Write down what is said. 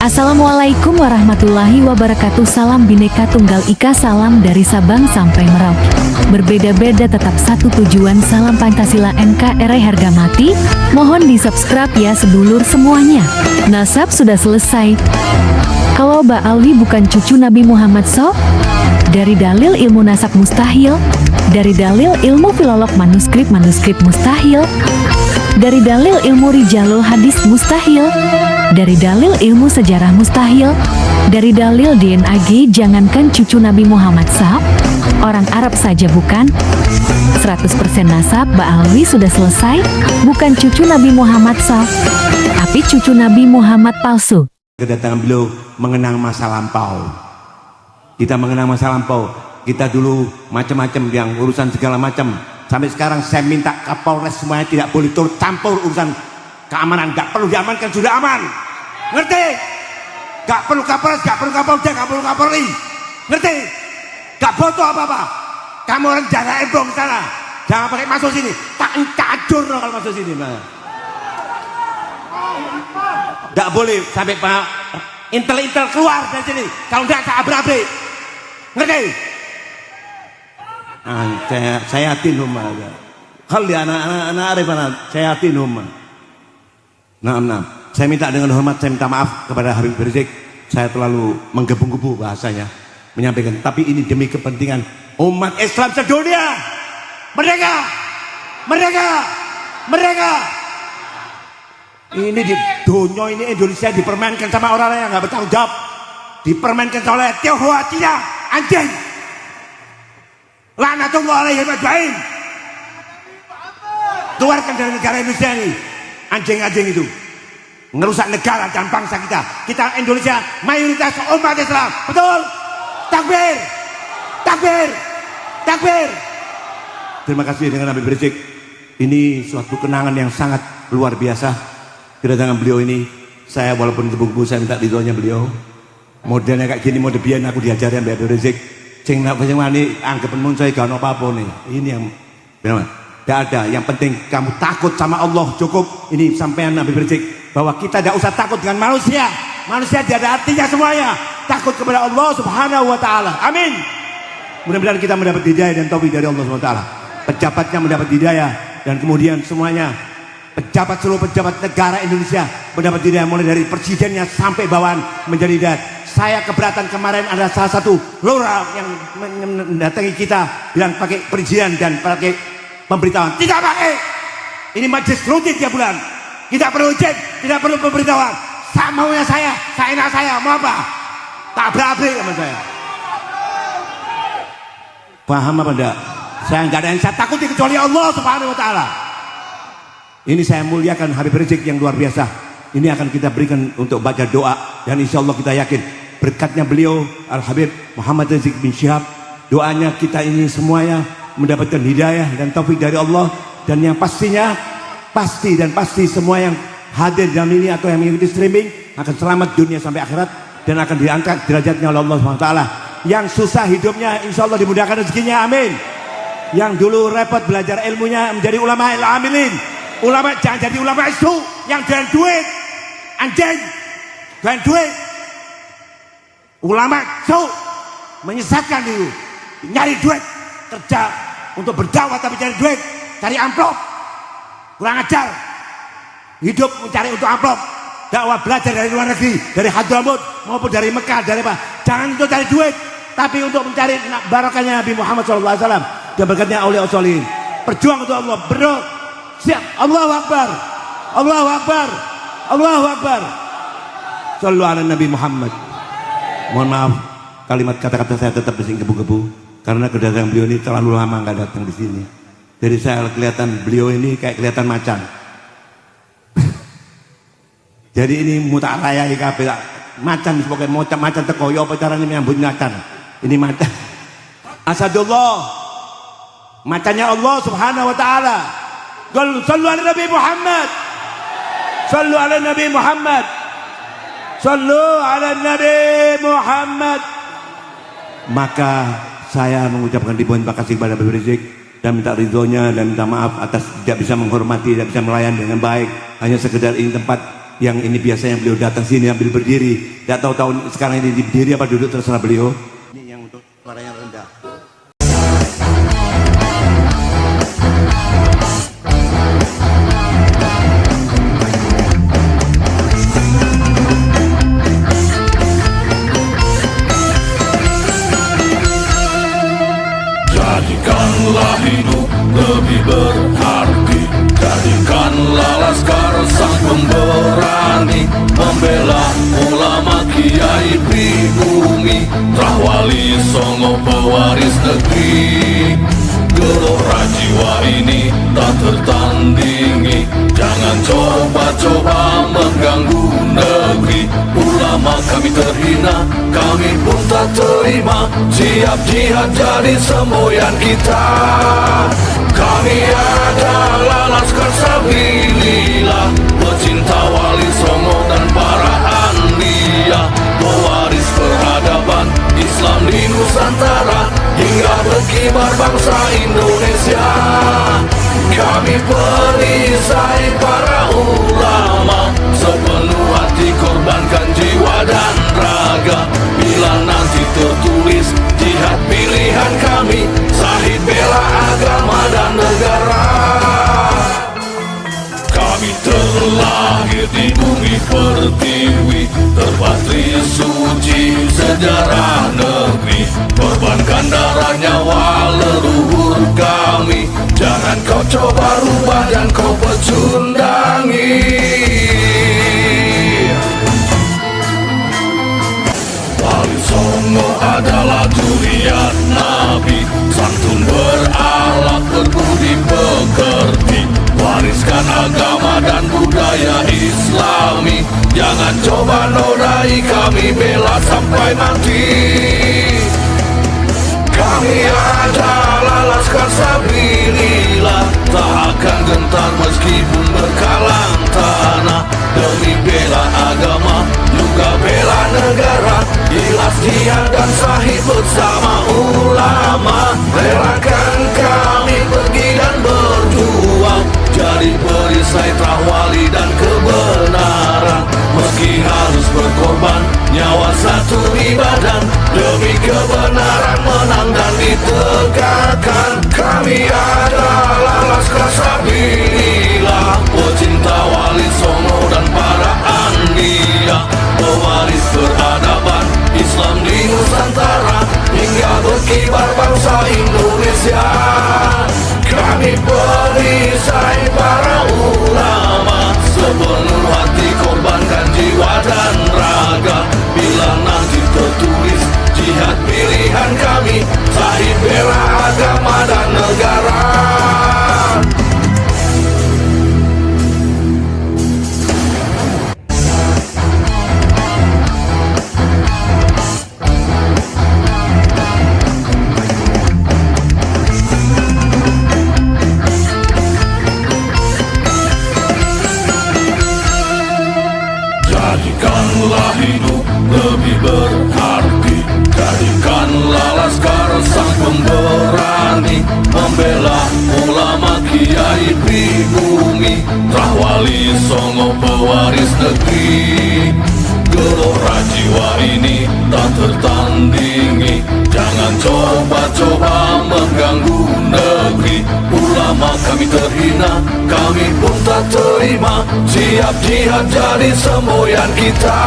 Assalamualaikum warahmatullahi wabarakatuh. Salam Bhinneka Tunggal Ika, salam dari Sabang sampai Merauke. Berbeda-beda tetap satu tujuan, salam Pancasila NKRI harga mati. Mohon di subscribe ya sedulur semuanya. Nasab sudah selesai. Kalau Mbak Alwi bukan cucu Nabi Muhammad dari dalil ilmu nasab mustahil, dari dalil ilmu filolog manuskrip mustahil, dari dalil ilmu rijalul hadis mustahil, dari dalil ilmu sejarah mustahil, dari dalil DNA jangankan cucu Nabi Muhammad orang Arab saja bukan. 100% nasab Mbak Alwi sudah selesai, bukan cucu Nabi Muhammad tapi cucu Nabi Muhammad palsu. Kedatangan beliau mengenang masa lampau. Kita mengenang masa lampau. Kita dulu macam-macam yang urusan segala macam. Sampai sekarang saya minta Kapolres semuanya tidak boleh turut campur urusan keamanan. Gak perlu diamankan, sudah aman. Ngerti? Gak perlu Kapolres, gak perlu Kapolda, gak perlu Kapolri. Ngerti? Gak butuh apa-apa. Kamu orang jaga embong sana. Jangan pakai masuk sini. Tak kacur kalau masuk sini. Gak boleh sampai Pak intel-intel keluar dari sini. Kalau enggak saya abrak-abrik. Ngerti? Saya yakin humma. Kali anak-anak arifana, saya yakin humma. Nah. Saya minta dengan hormat, saya minta maaf kepada Habib Rizik. Saya terlalu menggebu-gebu bahasanya menyampaikan. Tapi ini demi kepentingan umat Islam sedunia. Merdeka! Merdeka! Merdeka! Ini di dunia ini Indonesia dipermainkan sama orang yang nggak bertanggung jawab. Dipermainkan oleh Tionghoa, Cina, anjing. Laknatullah alaihi ajmain. Keluarkan dari negara Indonesia ini anjing-anjing itu. Ngerusak negara dan bangsa kita. Kita Indonesia mayoritas umat Islam. Betul? Takbir! Takbir! Takbir! Terima kasih dengan Habib Rizik. Ini suatu kenangan yang sangat luar biasa. Kedatangan beliau ini, saya walaupun gebu-gebu saya minta ridhonya beliau. Modelnya kayak gini, model biyen aku diajarin Habib Rizik. Cing nak pasang mani anggap mun saya gak apa-apa nih. Ini yang benar. Tidak ada. Yang penting kamu takut sama Allah cukup. Ini sampean Habib Rizik. Bahwa kita tidak usah takut dengan manusia. Manusia tidak ada artinya semuanya. Takut kepada Allah Subhanahu wa Ta'ala. Amin. Mudah-mudahan kita mendapat hidayah dan taufik dari Allah Subhanahu wa Ta'ala. Pejabatnya mendapat hidayah dan kemudian semuanya seluruh pejabat negara Indonesia mendapat hidayah, mulai dari presidennya sampai bawahan menjadi hidayah. Saya keberatan kemarin ada salah satu lurah yang mendatangi kita bilang pakai perizinan dan pakai pemberitahuan. Tidak pakai. Ini majelis rutin tiap bulan. Tidak perlu izin, tidak perlu pemberitahuan. Maunya saya enak saya, mau apa? Tak berabrik sama saya. Paham apa enggak? Saya enggak ada yang saya takuti kecuali Allah Subhanahu wa Ta'ala. Ini saya muliakan Habib Rizik yang luar biasa. Ini akan kita berikan untuk baca doa. Dan insya Allah kita yakin berkatnya beliau Al-Habib Muhammad Rizik bin Syihab, doanya kita ini semuanya mendapatkan hidayah dan taufik dari Allah. Dan yang pastinya pasti semua yang hadir dalam ini atau yang mengikuti streaming akan selamat dunia sampai akhirat dan akan diangkat derajatnya oleh Allah SWT. Yang susah hidupnya insya Allah dimudahkan rezekinya, amin. Yang dulu repot belajar ilmunya menjadi ulama il-amilin. Ulama jangan jadi ulama isu yang dengan duit, anjing dengan duit. Ulama isu menyesatkan dulu, nyari duit, kerja untuk berdakwah tapi cari duit, cari amplop. Kurang ajar. Hidup mencari untuk amplop. Dakwah belajar dari luar negeri, dari Hadramut maupun dari Mekah, dari apa? Jangan untuk cari duit, tapi untuk mencari barakahnya Nabi Muhammad SAW dan berkatnya auliya sholihin. Berjuang untuk Allah, siap. Allahu Akbar. Allahu Akbar. Allahu Akbar. Shallu ala Nabi Muhammad. Mohon maaf, kalimat kata-kata saya tetap bising gebu-gebu karena kedatangan beliau ini terlalu lama nggak datang di sini. Jadi saya kelihatan beliau ini kayak kelihatan macan. Jadi ini mutak raya IKP macan, pokoknya macan teko yo apa caranya menyambut macan. Ini macan. Asadullah. Macannya Allah Subhanahu wa Ta'ala. Sallu ala Nabi Muhammad. Sallu ala Nabi Muhammad. Sallu ala Nabi Muhammad. Maka saya mengucapkan ribuan terima kasih kepada Habib Rizik dan minta ridhonya dan minta maaf atas tidak bisa menghormati, tidak bisa melayani dengan baik. Hanya sekedar ini tempat yang ini biasanya beliau datang sini ambil berdiri. Tidak tahu tahun sekarang ini berdiri apa duduk, terserah beliau. Ini yang untuk suara yang rendah. Jadikanlah hidup lebih berarti, jadikanlah laskar sang pemberani, membela ulama kiai pribumi, Rahwali Songo pewaris negeri. Gelora jiwa ini tak tertandingi, jangan coba-coba mengganggu negeri. Ulama kami terhina, kami pun tak terima, siap jihad jadi semboyan kita. Kami adalah laskar sabilillah, pecinta Wali Songo dan para anbiya, pewaris peradaban Islam di Nusantara hingga berkibar bangsa Indonesia. Kami perisai para ulama, sepenuh hati korbankan jiwa dan raga. Bila nanti tertulis jihad pilihan kami, Syahid bela agama dan negara. Kami terlahir di bumi pertiwi, terpatri suci sejarah negeri, korbankan darah nyawa leluhur kami. Jangan kau coba rubah dan kau pecundangi. Wali Songo adalah zuriat Nabi, santun berakhlak berbudi pekerti, wariskan agama dan budaya Islami. Jangan coba nodai kami, bela sampai mati. Kami adalah laskar sabilillah, tak akan gentar meskipun berkalang tanah, demi bela agama juga bela negara. Ikhlas jihad dan Syahid bersama ulama, relakan kami pergi dan berjuang, jadi perisai Rahwali dan kebenaran. Meski harus berkorban nyawa satu di badan, demi kebenaran menang dan ditegakkan. Kami adalah laskar sabilillah, pecinta Wali Songo dan para anbiya, pewaris peradaban Islam di Nusantara hingga berkibar bangsa Indonesia. Kami perisai para ulama, sepenuh hati korbankan jiwa dan raga. Bila nanti tertulis jihad pilihan kami, Syahid bela agama dan negara. Jadikanlah hidup lebih berarti, jadikanlah laskar sang pemberani, membela ulama kiai pribumi, Rahwali Songo pewaris negeri. Gelora jiwa ini tak tertandingi, jangan coba-coba mengganggu negeri. Ulama kami terhina, kami pun tak terima, siap jihad jadi semboyan kita.